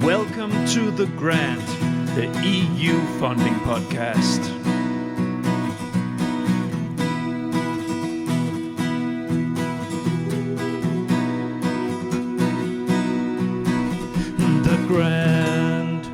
Welcome to The Grant, the EU funding podcast. The Grant.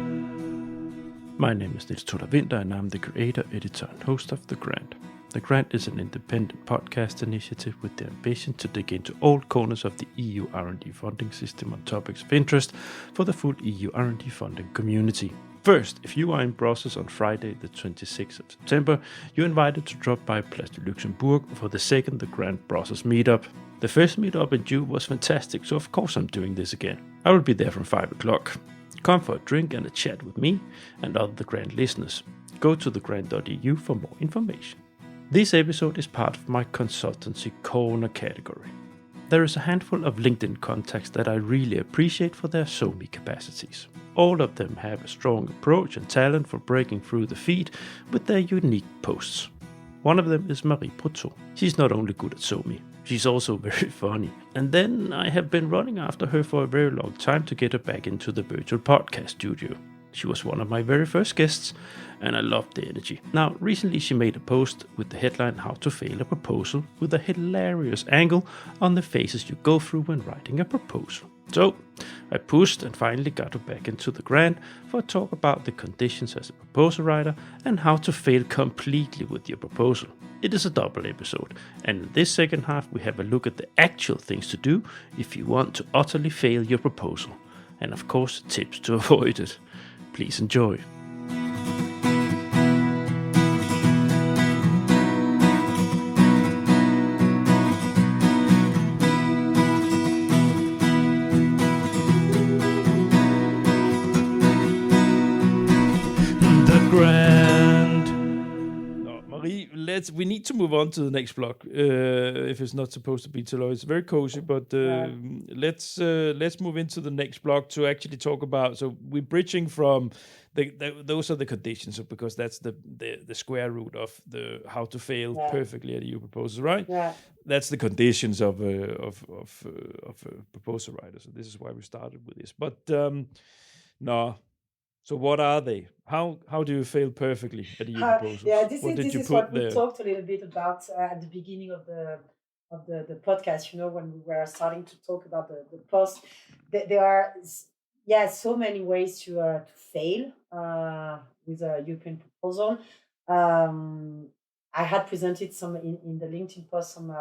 My name is Niels Toller Winter, and I'm the creator, editor, and host of The Grant. The Grant is an independent podcast initiative with the ambition to dig into all corners of the EU R&D funding system on topics of interest for the full EU R&D funding community. First, if you are in Brussels on Friday the 26th of September, you're invited to drop by Place du Luxembourg for the second The Grant Brussels meetup. The first meetup in June was fantastic, so of course I'm doing this again. I will be there from 5 o'clock. Come for a drink and a chat with me and other The Grant listeners. Go to thegrant.eu for more information. This episode is part of my consultancy corner category. There is a handful of LinkedIn contacts that I really appreciate for their SOMI capacities. All of them have a strong approach and talent for breaking through the feed with their unique posts. One of them is Marie Proto. She's not only good at SOMI, she's also very funny. And then I have been running after her for a very long time to get her back into the virtual podcast studio. She was one of my very first guests, and I loved the energy. Now, recently she made a post with the headline "How to Fail a Proposal" with a hilarious angle on the phases you go through when writing a proposal. So, I pushed and finally got her back into The Grant for a talk about the conditions as a proposal writer and how to fail completely with your proposal. It is a double episode, and in this second half we have a look at the actual things to do if you want to utterly fail your proposal, and of course tips to avoid it. Please enjoy. The Grant. No, Marie, we need to move on to the next block. If it's not supposed to be too long, it's very cozy. But let's move into the next block to actually talk about. So we're bridging from those are the conditions, because that's the square root of the how to fail perfectly at EU proposals, right? Yeah. That's the conditions of a proposal writer. So this is why we started with this. But no. So what are they? How do you fail perfectly at EU proposals? Yeah, this What did is you this is put what we there? talked a little bit about at the beginning of the podcast. You know, when we were starting to talk about the post, there are so many ways to fail with a European proposal. I had presented some in the LinkedIn post some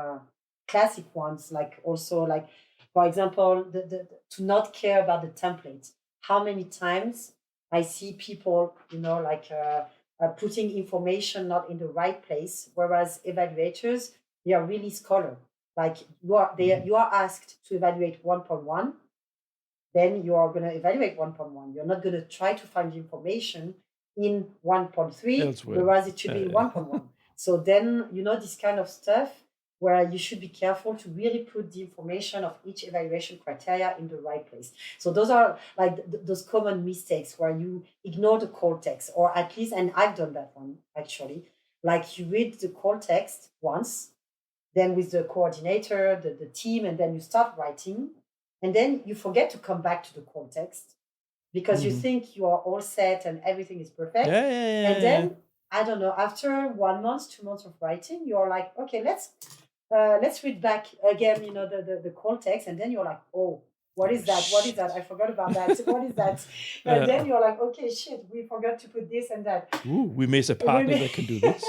classic ones, like also like, for example, the to not care about the template. How many times I see people, putting information not in the right place, whereas evaluators, they are really scholar. Like you are asked to evaluate 1.1, then you are going to evaluate 1.1. You're not going to try to find the information in 1.3, Elsewhere. whereas it should be in 1.1. So then, this kind of stuff where you should be careful to really put the information of each evaluation criteria in the right place. So those are like those common mistakes where you ignore the call text, or at least, and I've done that one actually, like you read the call text once, then with the coordinator, the team, and then you start writing, and then you forget to come back to the call text because you think you are all set and everything is perfect. And then, I don't know, after 1 month, 2 months of writing, you're like, okay, let's read back again, the call text, and then you're like, oh, what is that? What is that? I forgot about that. What is that? And then you're like, okay, shit, we forgot to put this and that. Ooh, we miss a partner that can do this.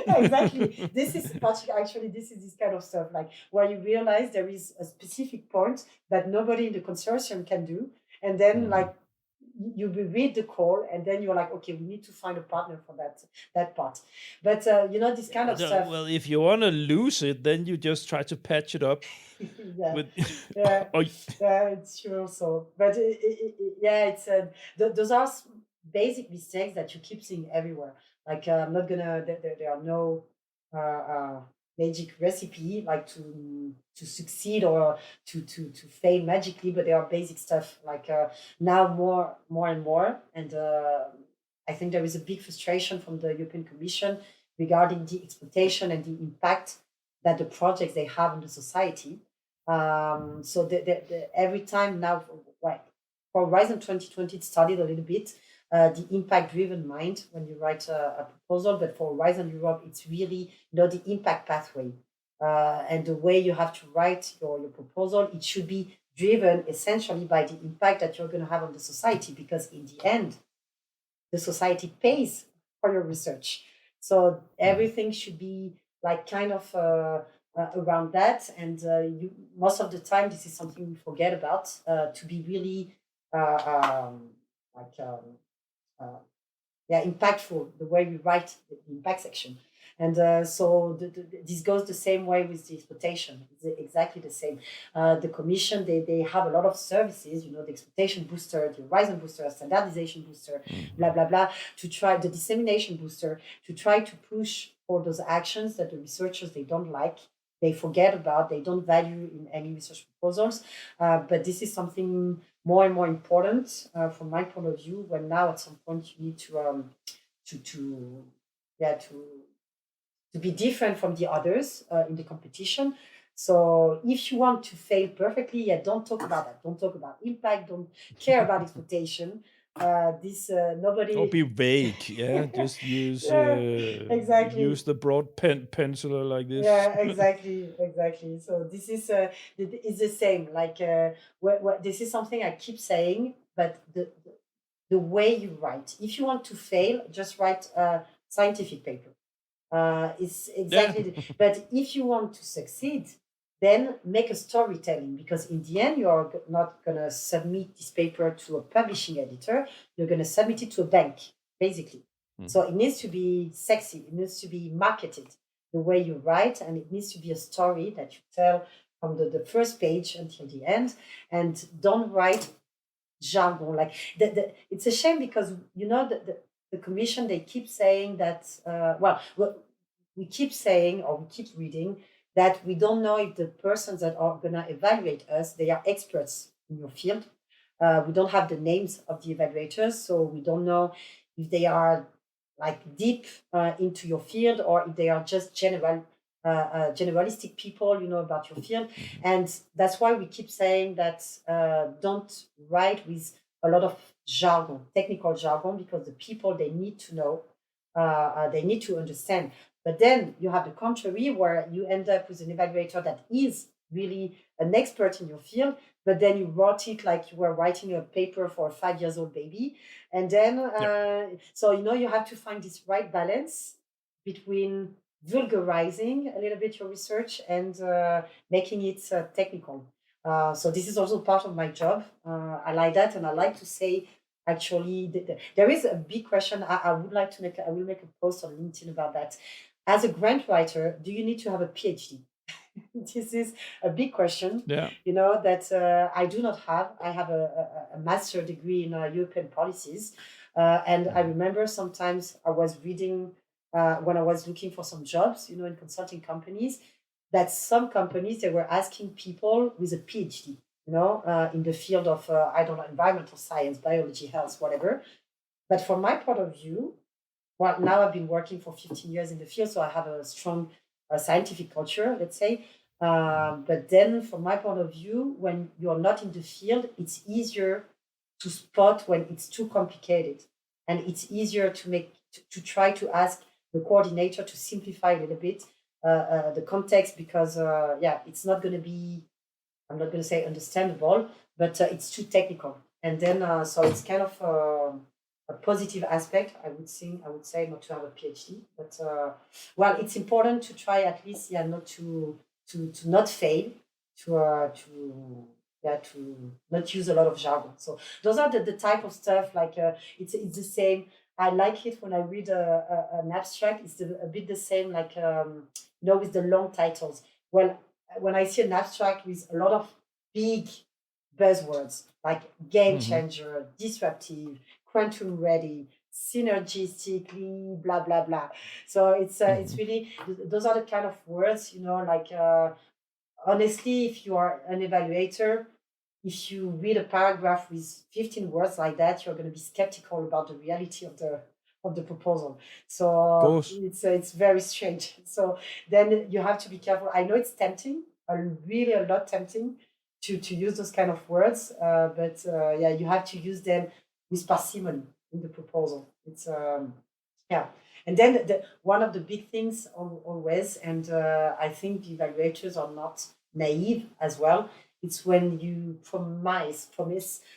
Exactly. This is this kind of stuff, like where you realize there is a specific point that nobody in the consortium can do, and then like you read the call, and then you're like, okay, we need to find a partner for that part. But this kind of stuff. Well, if you want to lose it, then you just try to patch it up. Yeah, it's true. So, but it's those are basic mistakes that you keep seeing everywhere. Like I'm not gonna. There are no magic recipe like to succeed or to fail magically, but there are basic stuff like now more and more, and I think there is a big frustration from the European Commission regarding the expectation and the impact that the projects they have on the society. So every time now, for Horizon 2020, it started a little bit the impact-driven mind when you write a proposal, but for Horizon Europe, it's really the impact pathway and the way you have to write your proposal. It should be driven essentially by the impact that you're going to have on the society, because in the end, the society pays for your research. So everything should be like kind of around that. And most of the time, this is something we forget about, to be really like impactful, the way we write the impact section. And so this goes the same way with the exploitation. It's exactly the same. The commission, they have a lot of services, the exploitation booster, the horizon booster, standardization booster, blah, blah, blah, to try the dissemination booster, to try to push for those actions that the researchers, they don't like, they forget about, they don't value in any research proposals. But this is something more and more important from my point of view, when now at some point you need to be different from the others in the competition. So if you want to fail perfectly, don't talk about that. Don't talk about impact. Don't care about exploitation. Nobody. Or be vague, yeah. Just use exactly. use the broad pencil like this. Yeah, exactly. So this is it's the same. Like this is something I keep saying, but the way you write. If you want to fail, just write a scientific paper. It's exactly. But if you want to succeed, then make a storytelling, because in the end, you're not going to submit this paper to a publishing editor. You're going to submit it to a bank, basically. So it needs to be sexy. It needs to be marketed the way you write, and it needs to be a story that you tell from the first page until the end. And don't write jargon. Like it's a shame, because the commission, they keep saying that we keep saying, or we keep reading, that we don't know if the persons that are going to evaluate us, they are experts in your field. We don't have the names of the evaluators, so we don't know if they are like deep into your field, or if they are just generalistic people, about your field. And that's why we keep saying that don't write with a lot of jargon, technical jargon, because the people, they need to know, they need to understand. But then you have the contrary, where you end up with an evaluator that is really an expert in your field, but then you wrote it like you were writing a paper for a 5-year-old baby. And then, so, you have to find this right balance between vulgarizing a little bit your research and making it technical. So this is also part of my job. I like that, and I like to say, actually, there is a big question. I would like to make. I will make a post on LinkedIn about that. As a grant writer, do you need to have a PhD? This is a big question. Yeah. That I do not have. I have a master degree in European policies, and I remember sometimes I was reading when I was looking for some jobs, in consulting companies, that some companies, they were asking people with a PhD, in the field of, I don't know, environmental science, biology, health, whatever. But from my point of view, well, now I've been working for 15 years in the field, so I have a strong scientific culture, let's say. But then from my point of view, when you're not in the field, it's easier to spot when it's too complicated. And it's easier to try to ask the coordinator to simplify a little bit the context, because it's not going to be, I'm not going to say understandable, but it's too technical. And then so it's kind of a positive aspect, I would say, not to have a PhD, but it's important to try at least, not to not fail, to not use a lot of jargon. So those are the type of stuff. Like it's the same. I like it when I read an abstract. It's a bit the same, like with the long titles. Well, when I see an abstract with a lot of big buzzwords like game changer, disruptive, quantum ready, synergistically, blah blah blah. So it's really, those are the kind of words, like honestly, if you are an evaluator, if you read a paragraph with 15 words like that, you're going to be skeptical about the reality of the proposal. So it's very strange. So then you have to be careful. I know it's tempting, really a lot tempting, to use those kind of words, but yeah, you have to use them with parsimony in the proposal. It's yeah. And then one of the big things always, and I think the evaluators are not naive as well, it's when you promise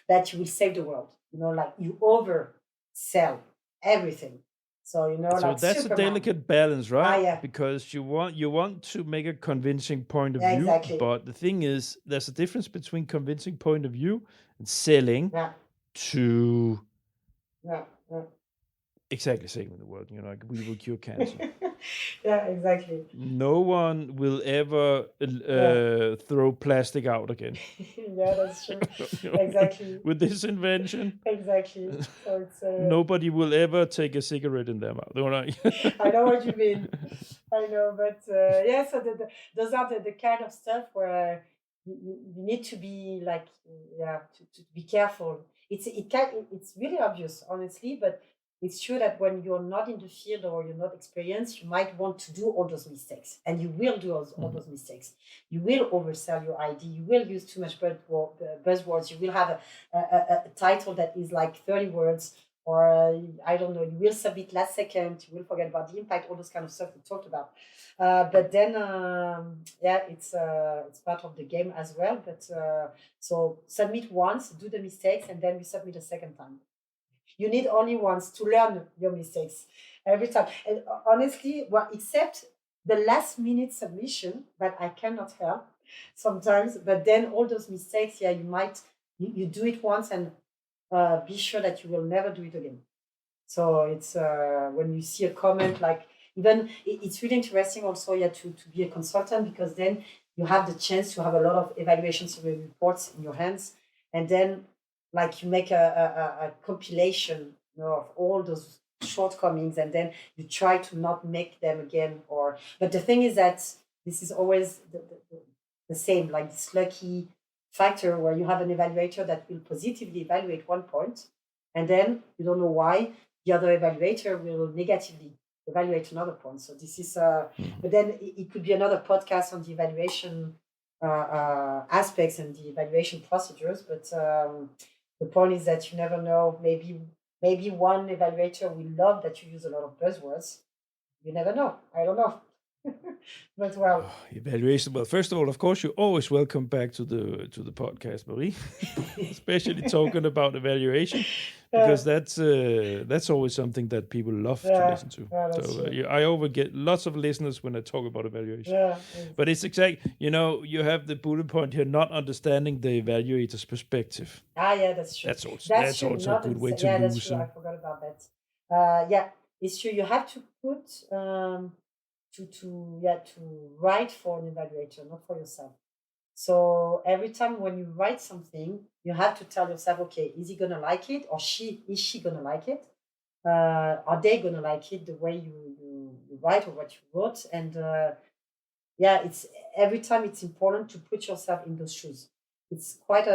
that you will save the world. Like you oversell everything. So So like that's a Superman. delicate balance, right? Yeah. Because you want to make a convincing point of Yeah, view, exactly. but the thing is, there's a difference between convincing point of view and selling Yeah. to Yeah. exactly saving the world. Like we will cure cancer. Yeah, exactly. No one will ever throw plastic out again. Yeah, that's true. Exactly. With this invention, Exactly. So it's nobody will ever take a cigarette in their mouth. I know what you mean. I know, but yeah. So those are the kind of stuff where you need to be like, yeah, to be careful. It's really obvious, honestly, but it's true that when you're not in the field or you're not experienced, you might want to do all those mistakes, and you will do all those mistakes. You will oversell your ID. You will use too much buzzwords. You will have a title that is like 30 words, or I don't know, you will submit last second, you will forget about the impact, all those kind of stuff we talked about. But then, yeah, it's part of the game as well. But so submit once, do the mistakes, and then we submit a second time. You need only once to learn your mistakes every time. And honestly, well, except the last minute submission that I cannot help sometimes, but then all those mistakes, yeah, you do it once and be sure that you will never do it again. So it's when you see a comment like, even it's really interesting also, yeah, to be a consultant, because then you have the chance to have a lot of evaluation survey reports in your hands, and then like you make a compilation, of all those shortcomings, and then you try to not make them again. But the thing is that this is always the same, like this lucky factor where you have an evaluator that will positively evaluate one point, and then you don't know why the other evaluator will negatively evaluate another point. So this is but then it could be another podcast on the evaluation aspects and the evaluation procedures, but the point is that you never know. Maybe one evaluator will love that you use a lot of buzzwords. You never know. I don't know. But well, evaluation. Well, first of all, of course, you're always welcome back to the podcast, Marie. Especially talking about evaluation, because that's always something that people love to listen to. So I always get lots of listeners when I talk about evaluation. Yeah, but it's exact. You have the bullet point here: not understanding the evaluator's perspective. Yeah, that's true. That's also a good way to use. That's true. I forgot about that. Yeah, it's true. You have to put to write for an evaluator, not for yourself. So every time when you write something, you have to tell yourself, okay, is he gonna like it, or is she gonna like it? Are they gonna like it the way you write or what you wrote? And yeah, it's every time it's important to put yourself in those shoes. It's quite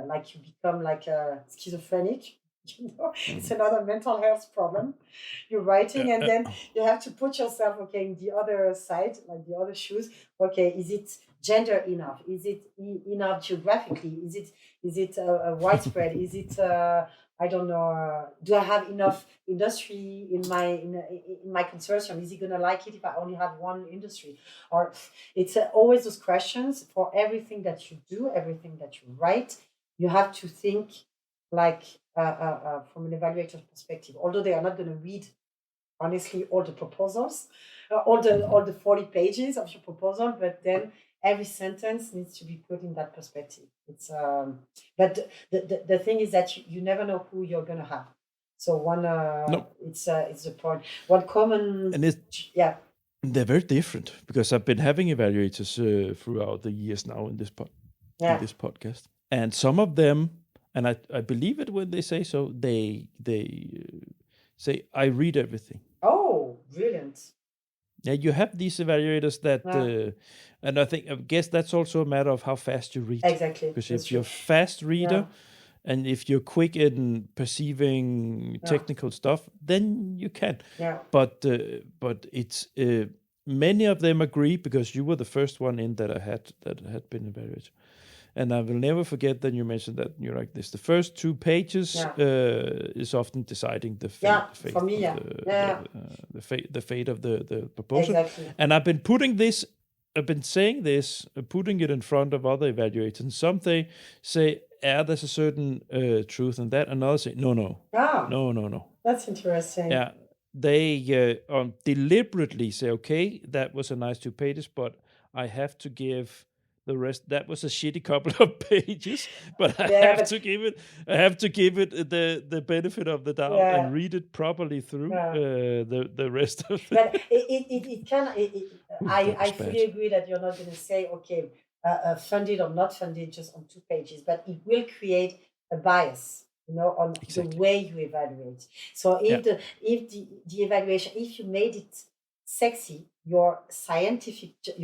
like you become like a schizophrenic. It's another mental health problem. You're writing, and then you have to put yourself, okay, in the other side, like the other shoes. Okay, is it gender enough? Is it enough geographically? Is it widespread? Is it I don't know. Do I have enough industry in my consortium? Is he gonna like it if I only have one industry? Or it's always those questions for everything that you do, everything that you write. You have to think like from an evaluator's perspective. Although they are not going to read, honestly, all the proposals, all the 40 pages of your proposal, but then every sentence needs to be put in that perspective. It's but the thing is that you never know who you're going to have. So one it's the point. One common and they're very different, because I've been having evaluators throughout the years now in this podcast, and some of them, and I believe it when they say so, they say, I read everything. Oh, brilliant. Yeah, you have these evaluators that, and I guess that's also a matter of how fast you read. Exactly. Because if you're a fast reader, and if you're quick in perceiving technical stuff, then you can. Yeah. But it's many of them agree, because you were the first one in that had been evaluated. And I will never forget that you mentioned that you're like this. The first 2 pages is often deciding the fate, for me, of the fate of the proposal. exactly. And I've been saying this, putting it in front of other evaluators. And some they say, there's a certain truth in that, and others say, no, That's interesting. Yeah, they deliberately say, okay, that was a nice 2 pages, but I have to give the rest. That was a shitty couple of pages, but I have to give it the benefit of the doubt and read it properly through the rest of it. But it can. I fully agree that you're not going to say, okay, funded or not funded just on 2 pages, but it will create a bias, on the way you evaluate. So if the evaluation, if you made it sexy, your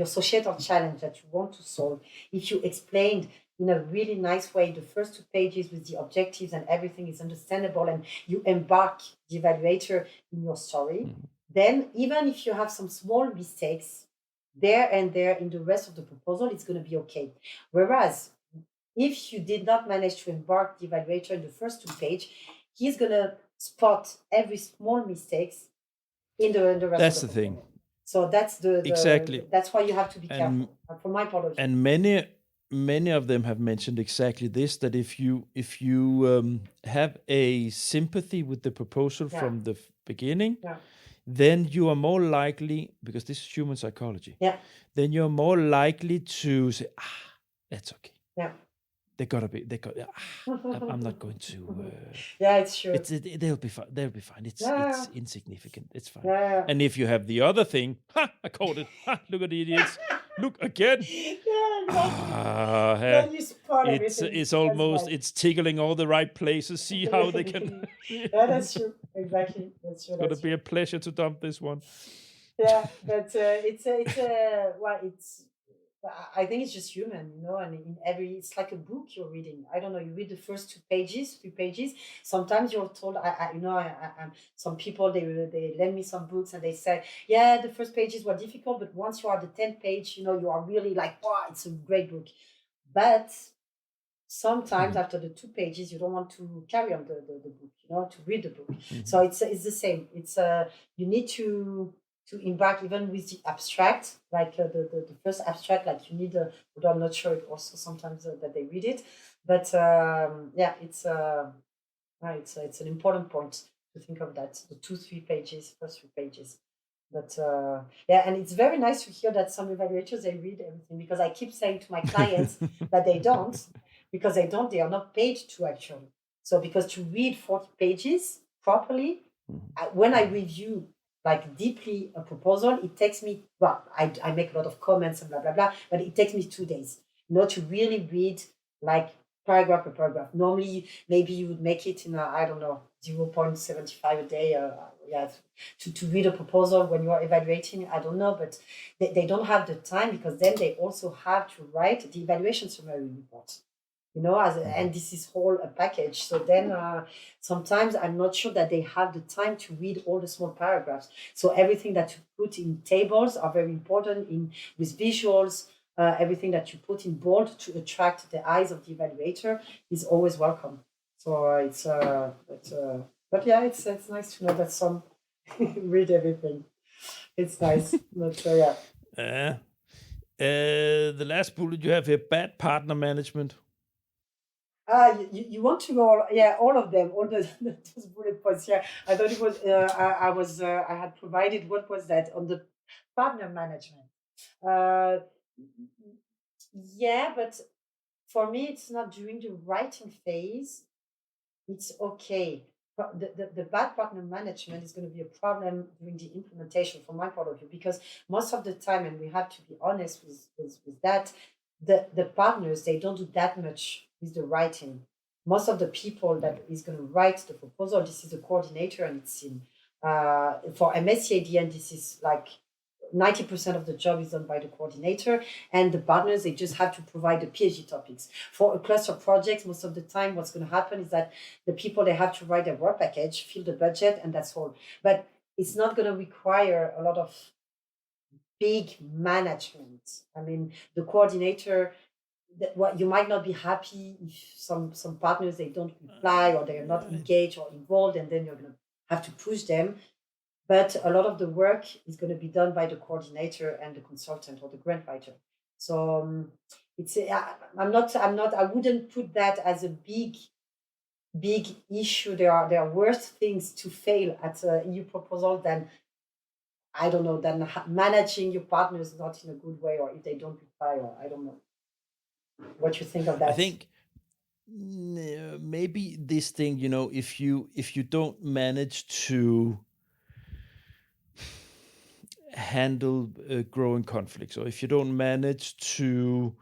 societal challenge that you want to solve, if you explained in a really nice way the first 2 pages with the objectives and everything is understandable, and you embark the evaluator in your story, then even if you have some small mistakes there and there in the rest of the proposal, it's going to be okay. Whereas if you did not manage to embark the evaluator in the first 2 pages, he's going to spot every small mistakes in the rest of the proposal. That's the thing. So that's exactly. That's why you have to be careful. From my point of view. And many of them have mentioned exactly this: that if you have a sympathy with the proposal from the beginning, then you are more likely, because this is human psychology. Then you're more likely to say, that's okay. I'm not going to. It's true. They'll be fine. They'll be fine. It's insignificant. It's fine. And if you have the other thing, I caught it. Look at the idiots. Look again. Then you support everything. It's almost it's tickling all the right places. See how they can. That's true. Exactly. That's true. It's going to be a pleasure to dump this one. But I think it's just human, and it's like a book you're reading. I don't know, you read the first 2 pages, 3 pages. Sometimes you're told, some people, they lend me some books and they say, the first pages were difficult, but once you are the 10th page, you are really like, wow, it's a great book. But sometimes after the 2 pages, you don't want to carry on the book, to read the book. So it's the same. It's you need to embark even with the abstract, like the first abstract, like you need although I'm not sure, it also sometimes that they read it, but it's an important point to think of that, the 2-3 pages, first 3 pages. But and it's very nice to hear that some evaluators, they read everything, because I keep saying to my clients that they don't, because they are not paid to actually. So because to read 40 pages properly, when I review like deeply a proposal, it takes me, I make a lot of comments and blah, blah, blah, but it takes me 2 days, to really read like paragraph per paragraph. Normally, maybe you would make it in 0.75 a day, to read a proposal when you are evaluating. I don't know, but they don't have the time, because then they also have to write the evaluation summary report. And this is whole a package. So then sometimes I'm not sure that they have the time to read all the small paragraphs. So everything that you put in tables are very important with visuals. Everything that you put in bold to attract the eyes of the evaluator is always welcome. So it's nice to know that some read everything. It's nice. But the last bullet you have here: bad partner management. You want to go all of them, all those bullet points. I thought it was I had provided, what was that on the partner management. But for me, it's not during the writing phase. It's okay. The bad partner management is going to be a problem during the implementation, from my point of view, because most of the time, and we have to be honest with that, the partners, they don't do that much with the writing. Most of the people that is going to write the proposal, this is a coordinator, and it's in for MSCADN, this is like 90% of the job is done by the coordinator, and the partners, they just have to provide the PhD topics. For a cluster project, most of the time, what's going to happen is that the people, they have to write their work package, fill the budget, and that's all. But it's not going to require a lot of big management. I mean, the coordinator, what you might not be happy if some partners, they don't reply or they're not engaged or involved, and then you're going to have to push them. But a lot of the work is going to be done by the coordinator and the consultant or the grant writer. So it's I wouldn't put that as a big issue. There are worse things to fail at a EU proposal than, I don't know, than managing your partners not in a good way, or if they don't reply, or I don't know. What you think of I that? think maybe this thing, if you don't manage to handle growing conflicts, or if you don't manage to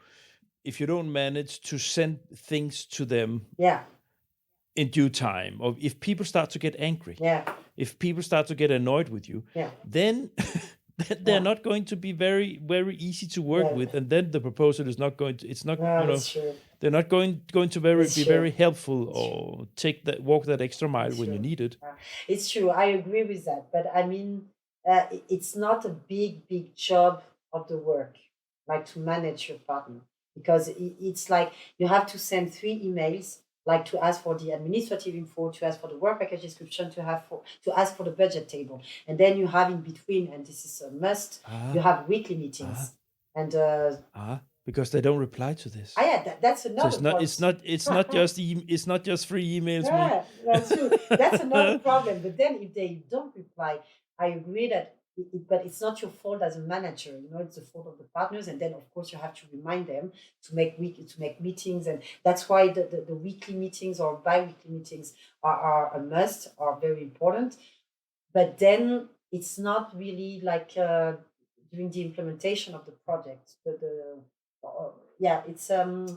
send things to them Yeah, in due time, or if people start to get angry, yeah, if people start to get annoyed with you, yeah, then they're not going to be very, very easy to work yeah. with, and then the proposal is not going to. It's not, No, that's true. they're not going to It's be true. very helpful It's or walk that extra mile It's when you true. need it. It's true. I agree with that. But I mean, it's not a big job of the work, like to manage your partner, because it's like you have to send 3 emails, like to ask for the administrative info, to ask for the work package description, to ask for the budget table, and then you have in between, and this is a must. You have weekly meetings, and Because they don't reply to this. yeah, that's So another point. it's not just it's not just 3 emails. Yeah, that's true. That's another problem. But then if they don't reply, I agree that, but it's not your fault as a manager. It's the fault of the partners, and then of course you have to remind them to make meetings, and that's why the weekly meetings or bi-weekly meetings are a must, are very important. But then it's not really like during the implementation of the project. Yeah, it's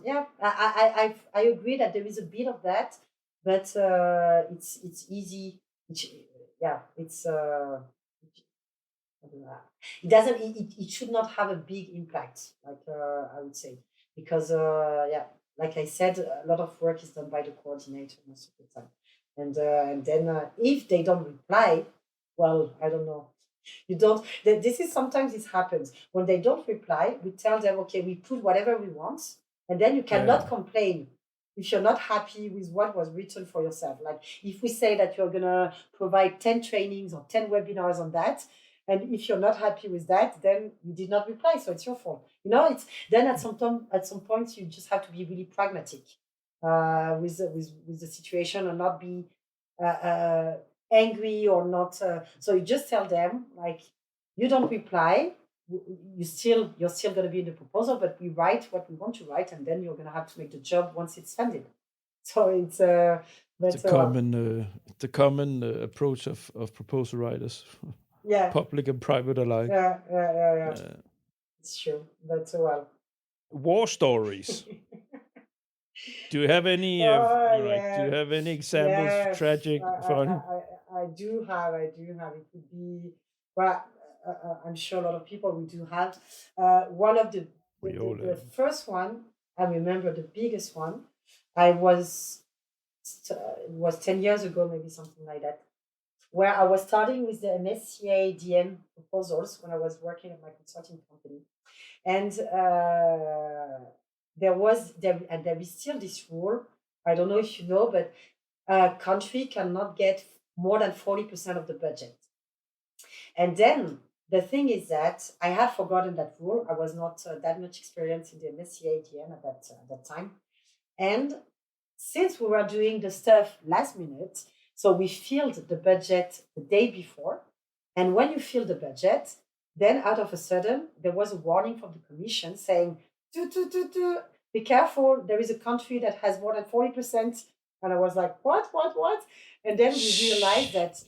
yeah. I agree that there is a bit of that, but it's easy. Yeah, it's I don't know. It doesn't. It should not have a big impact, like I would say, because yeah, like I said, a lot of work is done by the coordinator most of the time, and then if they don't reply, well, I don't know. You don't. This is sometimes this happens when they don't reply. We tell them, okay, we put whatever we want, and then you cannot complain if you're not happy with what was written for yourself. Like if we say that you're gonna provide 10 trainings or 10 webinars on that, and if you're not happy with that, then you did not reply, so it's your fault. It's then at some point you just have to be really pragmatic with the situation, and not be angry or not. So you just tell them, like, you don't reply, you're still going to be in the proposal, but we write what we want to write, and then you're going to have to make the job once it's funded. So it's the common approach of proposal writers, yeah, public and private alike. Yeah. It's true. But well, war stories. Do you have any? yeah. Do you have any examples? Yes, Tragic, fun. I do have. It could be, but I'm sure a lot of people we do have. One of the first one, I remember the biggest one. It was 10 years ago, maybe something like that, where I was starting with the MSCA DM proposals when I was working at my consulting company, and there is still this rule. I don't know if you know, but a country cannot get more than 40% of the budget. And then the thing is that I had forgotten that rule. I was not that much experienced in the MSCA DM at that time, and since we were doing the stuff last minute, so we filled the budget the day before, and when you fill the budget, then out of a sudden there was a warning from the commission saying, be careful, there is a country that has more than 40%. And I was like, what? And then we realized that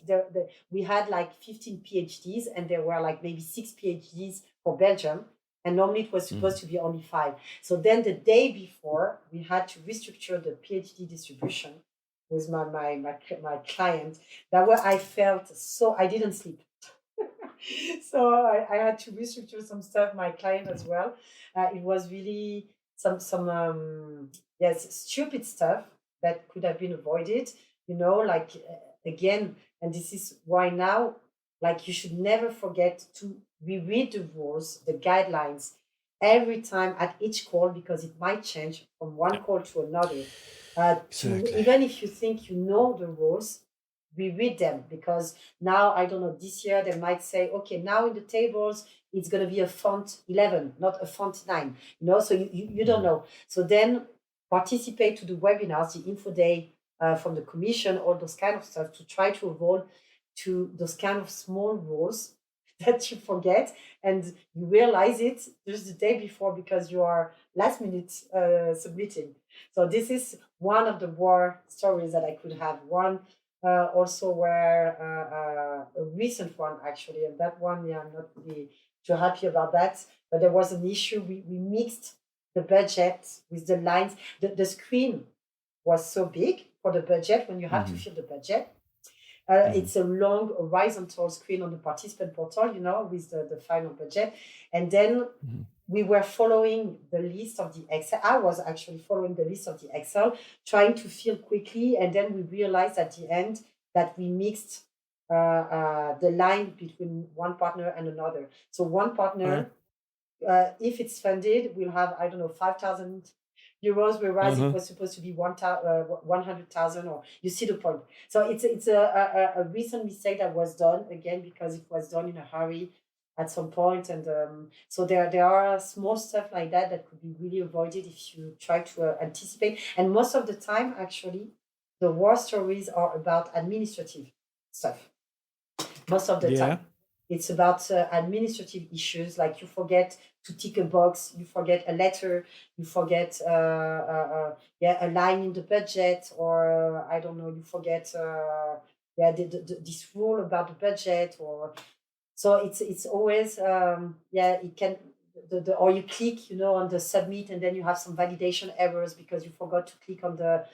we had like 15 PhDs, and there were like maybe 6 PhDs for Belgium. And normally it was supposed to be only 5. So then the day before, we had to restructure the PhD distribution with my client. That way I felt so, I didn't sleep. So I had to restructure some stuff, my client as well. It was really some stupid stuff that could have been avoided, like again, and this is why now, like, you should never forget to reread the rules, the guidelines, every time at each call, because it might change from one call to another. To Exactly. even if you think you know the rules, reread them, because now, I don't know, this year they might say, okay, now in the tables it's going to be a font 11, not a font 9. So you don't know. So then participate to the webinars, the info day from the commission, all those kind of stuff, to try to avoid to those kind of small rules that you forget, and you realize it just the day before because you are last minute submitting. So this is one of the war stories that I could have. One also where a recent one actually, and that one, yeah, I'm not really too happy about that. But there was an issue. We mixed the budget with the lines. The screen was so big for the budget when you have to fill the budget. It's a long horizontal screen on the participant portal, with the final budget. And then we were following the list of the Excel. I was actually following the list of the Excel, trying to fill quickly. And then we realized at the end that we mixed the line between one partner and another. So one partner, if it's funded, will have, I don't know, 5,000 euros, whereas it was supposed to be 100,000, or you see the point. So it's a recent mistake that was done, again, because it was done in a hurry at some point. And so there are small stuff like that could be really avoided if you try to anticipate. And most of the time, actually, the war stories are about administrative stuff. Most of the time. It's about administrative issues, like you forget to tick a box, you forget a letter, you forget a line in the budget, or I don't know, you forget this rule about the budget, or so it's always it can or you click on the submit, and then you have some validation errors because you forgot to click on the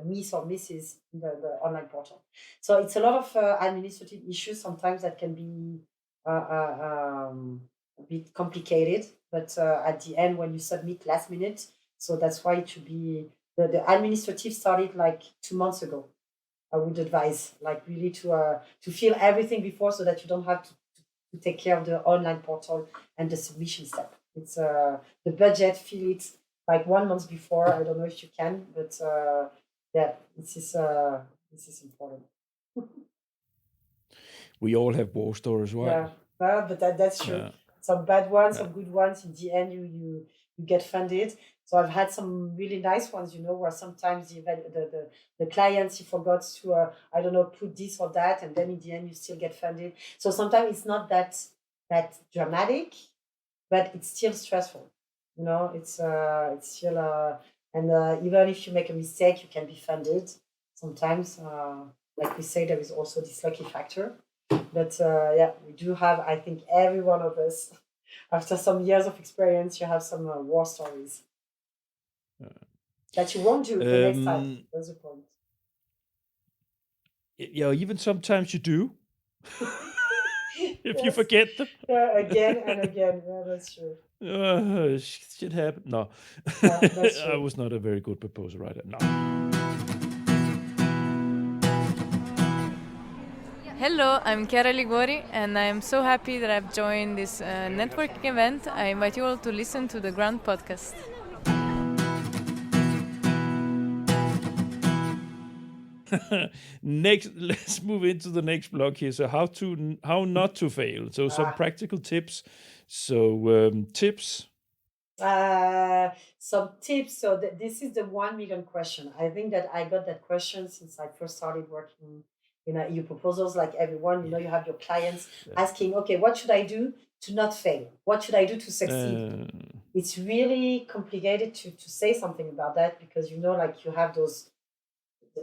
miss or misses in the online portal. So it's a lot of administrative issues sometimes that can be a bit complicated, but at the end, when you submit last minute, so that's why it should be the administrative started like 2 months ago. I would advise, like, really to fill everything before, so that you don't have to take care of the online portal and the submission step. It's the budget, fill it like 1 month before. I don't know if you can, but this is important. We all have war stories, right? Yeah, but that's true. Some bad ones, some good ones. In the end, you get funded. So I've had some really nice ones, where sometimes the clients, he forgot to I don't know, put this or that, and then in the end you still get funded. So sometimes it's not that dramatic, but it's still stressful. It's still and even if you make a mistake, you can be funded. Sometimes, like we say, there is also this lucky factor. But we do have, I think, every one of us, after some years of experience, you have some war stories that you won't do the next time. That's the point. Yeah, even sometimes you do. If you forget them. Again and again. Yeah, that's true. Shit happened. No. That's true. I was not a very good proposal writer. No. Hello, I'm Chiara Ligori, and I am so happy that I've joined this networking event. I invite you all to listen to the Grand podcast. Let's move into the next block here. So how not to fail. So some practical tips. So tips. Some tips. So this is the 1 million question. I think that I got that question since I first started working in EU proposals. Like everyone, you have your clients asking, okay, what should I do to not fail? What should I do to succeed? It's really complicated to say something about that, because like you have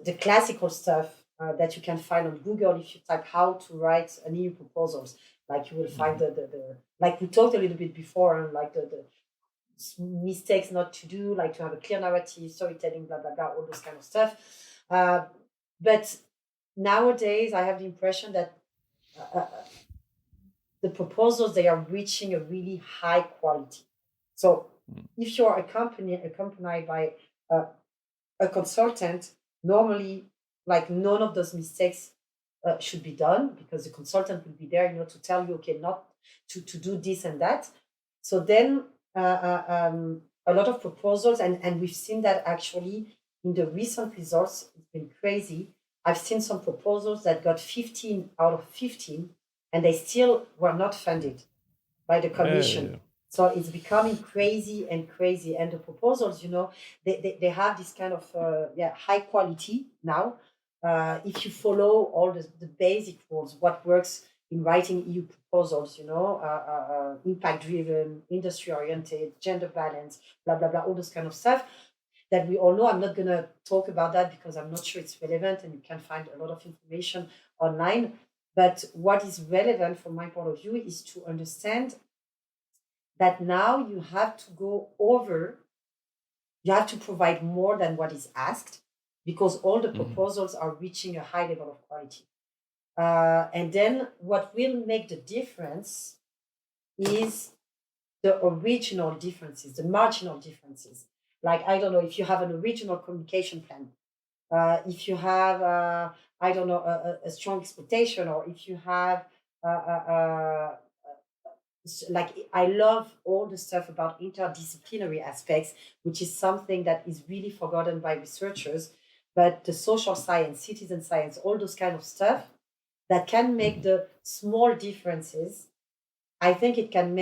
the classical stuff that you can find on Google. If you type how to write an EU proposals, like you will find the like we talked a little bit before, and like the mistakes not to do, like to have a clear narrative, storytelling, blah blah blah, all those kind of stuff. But nowadays, I have the impression that the proposals, they are reaching a really high quality. So if you are accompanied by a consultant, normally, like, none of those mistakes should be done, because the consultant will be there, to tell you, okay, not to do this and that. So then a lot of proposals, and we've seen that actually in the recent results. It's been crazy. I've seen some proposals that got 15 out of 15, and they still were not funded by the Yeah, commission. So it's becoming crazy and crazy. And the proposals, they have this kind of high quality now. If you follow all the basic rules, what works in writing EU proposals, impact driven, industry oriented, gender balance, blah, blah, blah, all this kind of stuff that we all know. I'm not going to talk about that because I'm not sure it's relevant, and you can find a lot of information online. But what is relevant from my point of view is to understand that now you have to go over, you have to provide more than what is asked, because all the proposals are reaching a high level of quality. And then what will make the difference is the original differences, the marginal differences. Like, I don't know, if you have an original communication plan, if you have, I don't know, a strong expectation, or if you have, like, I love all the stuff about interdisciplinary aspects, which is something that is really forgotten by researchers. But the social science, citizen science, all those kind of stuff that can make the small differences, I think it can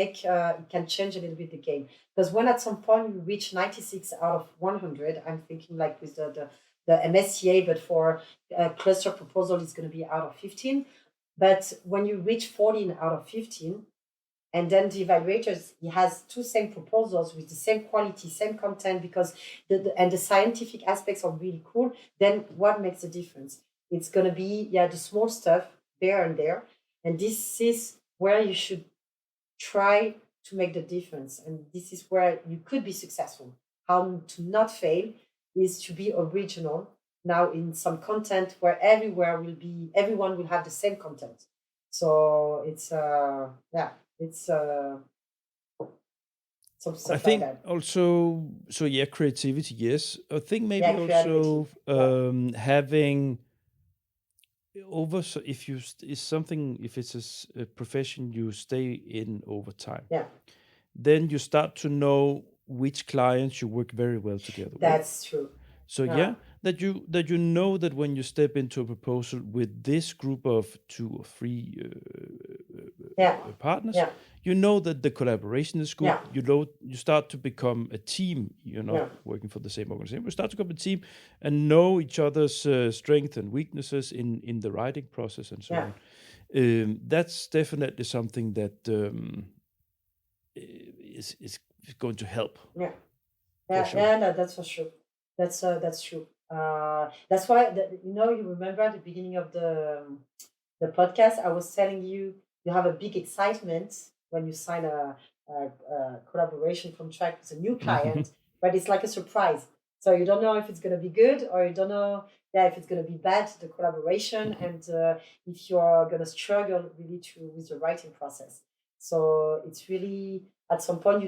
change a little bit the game. Because when at some point you reach 96 out of 100, I'm thinking like with the MSCA, but for a cluster proposal, it's going to be out of 15. But when you reach 14 out of 15, and then the evaluators, he has two same proposals with the same quality, same content, because the scientific aspects are really cool, then what makes the difference? It's going to be, the small stuff there and there. And this is where you should try to make the difference. And this is where you could be successful. How to not fail is to be original now in some content where everyone will have the same content. So it's some I stuff like think that. also, so yeah, creativity, yes. I think maybe also creativity. having over, so if you is something, if it's a profession you stay in over time, then you start to know which clients you work very well together with. That's true. So that you know that when you step into a proposal with this group of 2 or 3 partners, you know that the collaboration is good. You start to become a team. You're not working for the same organization. You start to become a team and know each other's strengths and weaknesses in the writing process and so on. That's definitely something that is going to help. No, that's for sure. That's true. That's why you remember at the beginning of the podcast, I was telling you have a big excitement when you sign a collaboration contract with a new client, but it's like a surprise. So you don't know if it's going to be good, or you don't know if it's going to be bad, the collaboration, and if you're going to struggle really with the writing process. So it's really, at some point,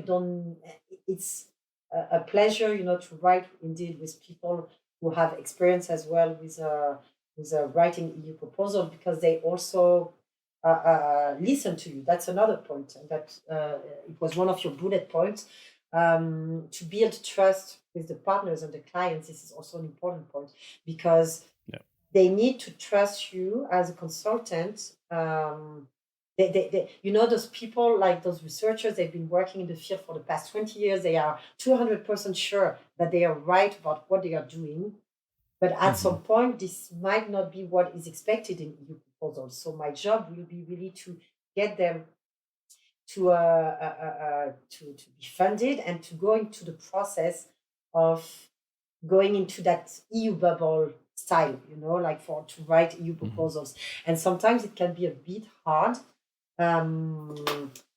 it's a pleasure, to write indeed with people who have experience as well with writing EU proposal, because they also listen to you. That's another point, and that it was one of your bullet points. To build trust with the partners and the clients, this is also an important point, because they need to trust you as a consultant. They those people, like those researchers, they've been working in the field for the past 20 years. They are 200% sure that they are right about what they are doing. But at some point, this might not be what is expected in EU proposals. So my job will be really to get them to be funded and to go into the process of going into that EU bubble style, like to write EU proposals. And sometimes it can be a bit hard,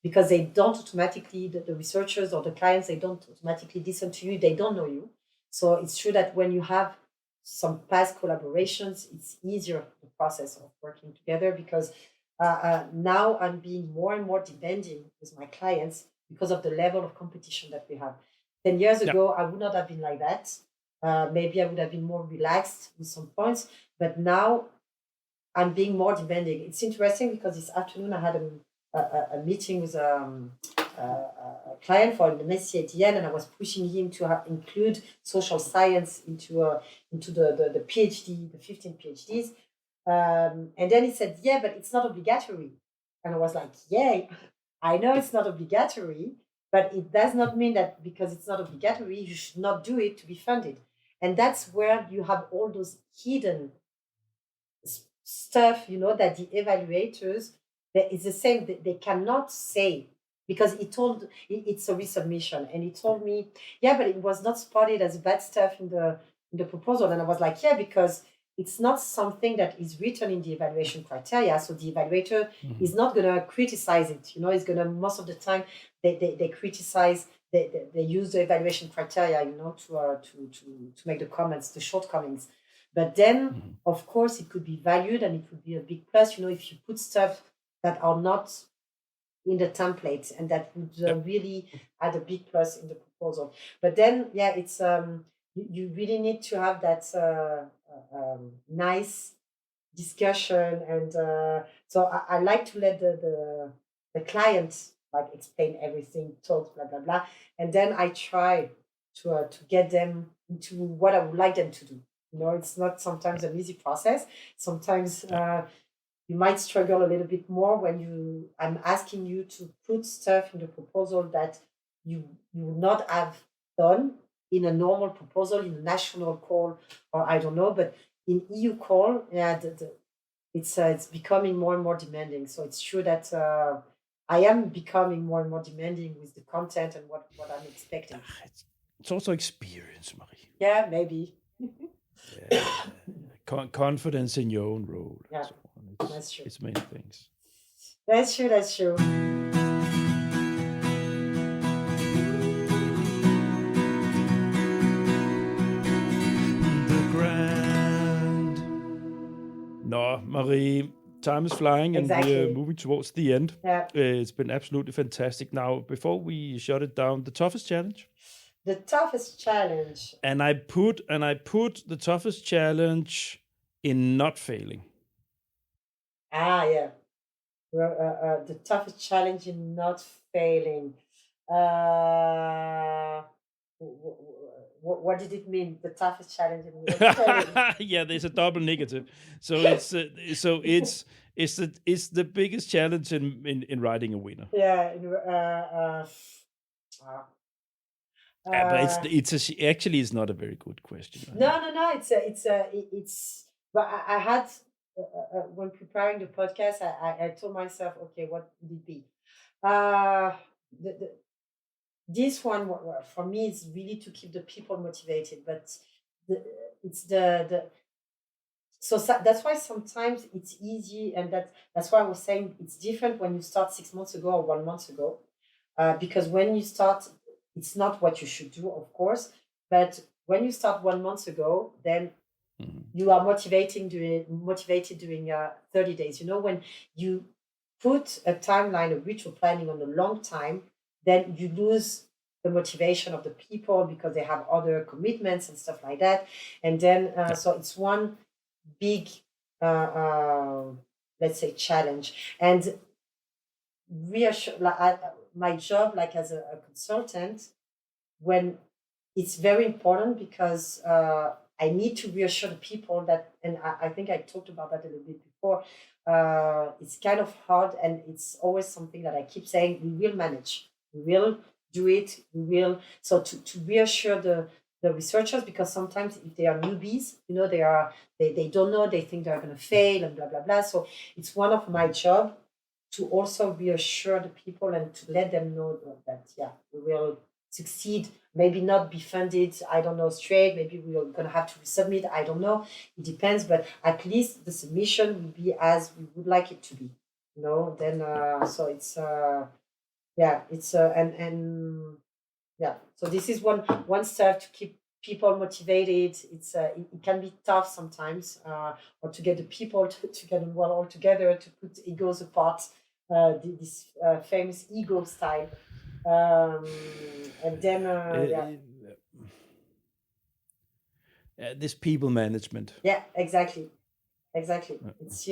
because they don't automatically, the researchers or the clients, they don't automatically listen to you. They don't know you. So it's true that when you have some past collaborations, it's easier, the process of working together, because now I'm being more and more demanding with my clients because of the level of competition that we have. 10 years ago, I would not have been like that. Maybe I would have been more relaxed with some points, but now I'm being more demanding. It's interesting because this afternoon I had a meeting with a client for the CATN, and I was pushing him to include social science into the PhD, the 15 PhDs. And then he said, yeah, but it's not obligatory. And I was like, yeah, I know it's not obligatory, but it does not mean that because it's not obligatory, you should not do it to be funded. And that's where you have all those hidden stuff, that the evaluators, it's the same, they cannot say, because it's a resubmission, and he told me, yeah, but it was not spotted as bad stuff in the proposal. And I was like, yeah, because it's not something that is written in the evaluation criteria, so the evaluator is not going to criticize it. It's going to, most of the time, they criticize, they use the evaluation criteria, to make the comments, the shortcomings. But then, of course, it could be valued, and it would be a big plus, if you put stuff that are not in the template, and that would really add a big plus in the proposal. But then, yeah, it's you really need to have that nice discussion, and so I like to let the client explain everything, talk, blah blah blah, and then I try to get them into what I would like them to do. It's not sometimes an easy process. Sometimes you might struggle a little bit more when I'm asking you to put stuff in the proposal that you would not have done in a normal proposal, in a national call, or I don't know, but in EU call, yeah, it's becoming more and more demanding. So it's true that I am becoming more and more demanding with the content and what I'm expecting. It's also experience, Marie. Yeah, maybe. Confidence in your own role. Yeah, so that's true. It's many things. That's true. The Grand. No, Marie, time is flying, and we're moving towards the end. Yeah. It's been absolutely fantastic. Now, before we shut it down, the toughest challenge. The toughest challenge. And I put the toughest challenge in not failing. Yeah. The toughest challenge in not failing. What did it mean? The toughest challenge in not failing? Yeah, there's a double negative. So it's the biggest challenge in writing a winner. Yeah. But it's not a very good question. Right? No. It's. But I had when preparing the podcast, I told myself, okay, what would it be? This one for me is really to keep the people motivated, but so that's why sometimes it's easy, and that's why I was saying it's different when you start 6 months ago or 1 month ago, because when you start, it's not what you should do, of course, but when you start 1 month ago, then you are motivated during 30 days. When you put a timeline, a ritual planning on a long time, then you lose the motivation of the people because they have other commitments and stuff like that. And then, so it's one big, let's say, challenge. And reassure, my job, as a consultant, when it's very important, because I need to reassure the people that, and I think I talked about that a little bit before, it's kind of hard, and it's always something that I keep saying, we will manage, we will do it, we will. So to reassure the researchers, because sometimes if they are newbies, they don't know, they think they're going to fail and blah, blah, blah. So it's one of my job to also reassure the people and to let them know that, yeah, we will succeed, maybe not be funded, I don't know, straight, maybe we're going to have to resubmit, I don't know, it depends, but at least the submission will be as we would like it to be, then, so it's, it's, and yeah, so this is one step to keep people motivated. It's it can be tough sometimes, or to get the people to get them well all together, to put egos apart, this famous ego style. And then this people management. Yeah, exactly. It's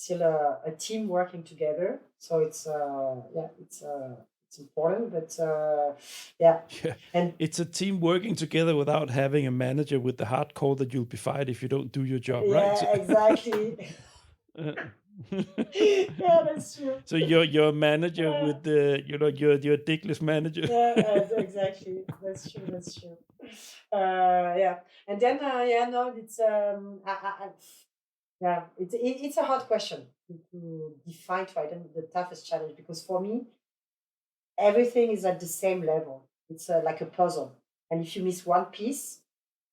still a team working together. So it's important, but Yeah. and It's a team working together without having a manager with the hard call that you'll be fired if you don't do your job, right? yeah, exactly. Uh, Yeah, that's true. So you're a manager with the you're a dickless manager. Yeah, exactly. That's true. That's true. Yeah, and then no, it's yeah, it's a hard question to define, to identify the toughest challenge, because for me everything is at the same level. It's like a puzzle, and if you miss one piece,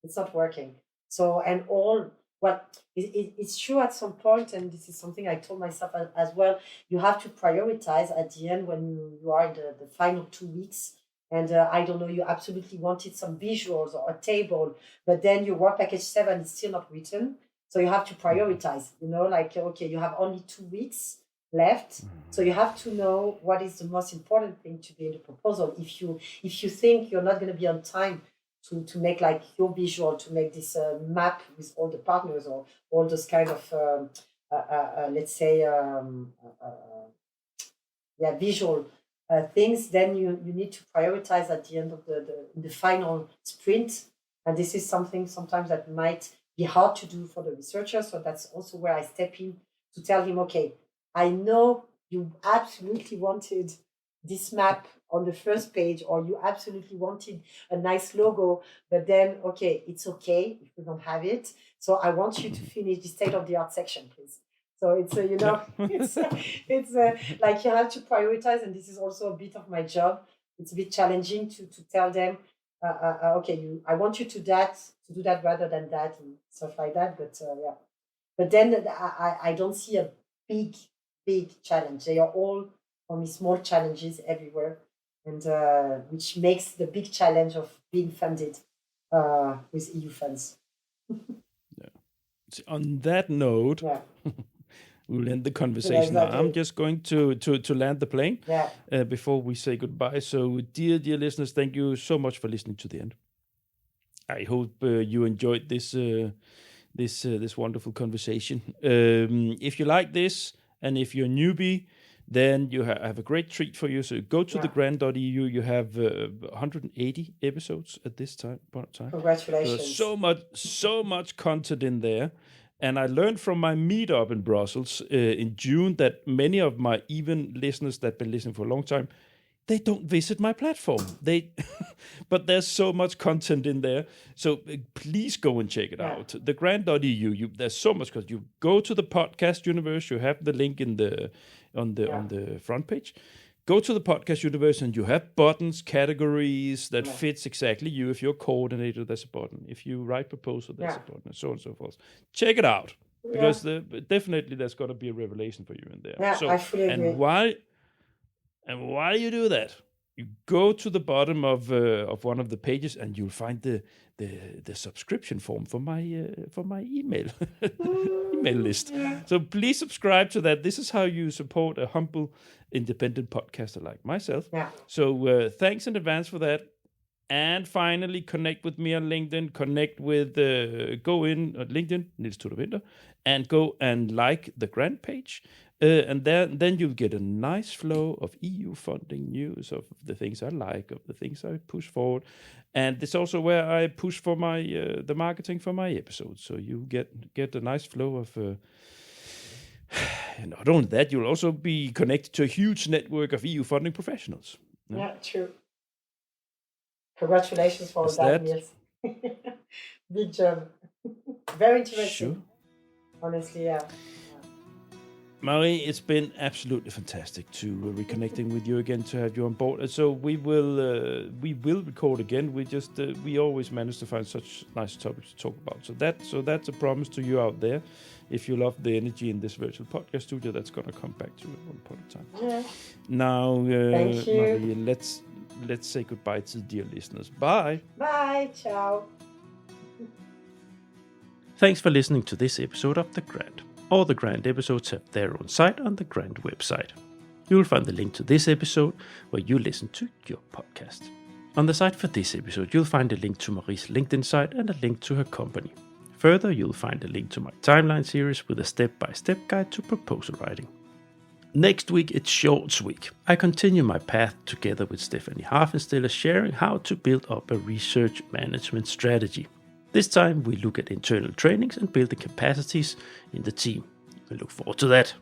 it's not working. So, and all, well, it's true at some point, and this is something I told myself as well. You have to prioritize at the end when you are in the final 2 weeks. And I don't know, you absolutely wanted some visuals or a table, but then your work package 7 is still not written. So you have to prioritize, like, okay, you have only 2 weeks left. So you have to know what is the most important thing to be in the proposal. If you think you're not going to be on time to make like your visual, to make this map with all the partners or all those kind of let's say visual things, then you need to prioritize at the end of the final sprint. And this is something sometimes that might be hard to do for the researcher. So that's also where I step in to tell him, okay, I know you absolutely wanted this map on the first page, or you absolutely wanted a nice logo, but then, okay, it's okay if we don't have it. So I want you to finish the state-of-the-art section, please. So it's, it's like you have to prioritize, and this is also a bit of my job. It's a bit challenging to tell them, okay, I want you to do that rather than that and stuff like that. But yeah, but then I don't see a big challenge. They are all for me small challenges everywhere, and which makes the big challenge of being funded with EU funds. Yeah. So on that note, Yeah. we'll end the conversation. Yeah, exactly. I'm just going to land the plane before we say goodbye. So, dear listeners, thank you so much for listening to the end. I hope you enjoyed this wonderful conversation. If you like this, and if you're a newbie, then you have a great treat for you. So go to thegrand.eu. You have 180 episodes at this time. Congratulations! So much content in there. And I learned from my meetup in Brussels in June that many of my even listeners that have been listening for a long time, they don't visit my platform. But there's so much content in there. So please go and check it out. Thegrand.eu. There's so much because you go to the podcast universe. You have the link on the front page. Go to the podcast universe and you have buttons, categories that fits exactly you. If you're a coordinator, there's a button. If you write proposal, there's a button, and so on and so forth. Check it out because definitely there's got to be a revelation for you in there. Yeah, I fully agree. And while you do that, you go to the bottom of one of the pages and you'll find the subscription form for my email email list. So please subscribe to that. This is how you support a humble independent podcaster like myself. Yeah. So thanks in advance for that. And finally, connect with me on LinkedIn. Connect with go in on LinkedIn, Niels Tudor Winter, and go and like the grant page. And then you'll get a nice flow of EU funding news, of the things I like, of the things I push forward. And it's also where I push for my the marketing for my episodes. So you get a nice flow of. Not only that, you'll also be connected to a huge network of EU funding professionals. Yeah, true. Congratulations for that, Niels. Big job. Very interesting. Sure. Honestly, yeah. Marie, it's been absolutely fantastic to reconnecting with you again, to have you on board. So we will record again. We always manage to find such nice topics to talk about. So that's a promise to you out there. If you love the energy in this virtual podcast studio, that's going to come back to you at one point in time. Yeah. Now, thank you. Marie, let's say goodbye to the dear listeners. Bye. Bye. Ciao. Thanks for listening to this episode of The Grant. All the Grant episodes have their own site on the Grant website. You will find the link to this episode where you listen to your podcast. On the site for this episode, you'll find a link to Marie's LinkedIn site and a link to her company. Further, you'll find a link to my timeline series with a step-by-step guide to proposal writing. Next week, it's Shorts Week. I continue my path together with Stephanie Hafenstiller, sharing how to build up a research management strategy. This time, we look at internal trainings and building capacities in the team. I look forward to that.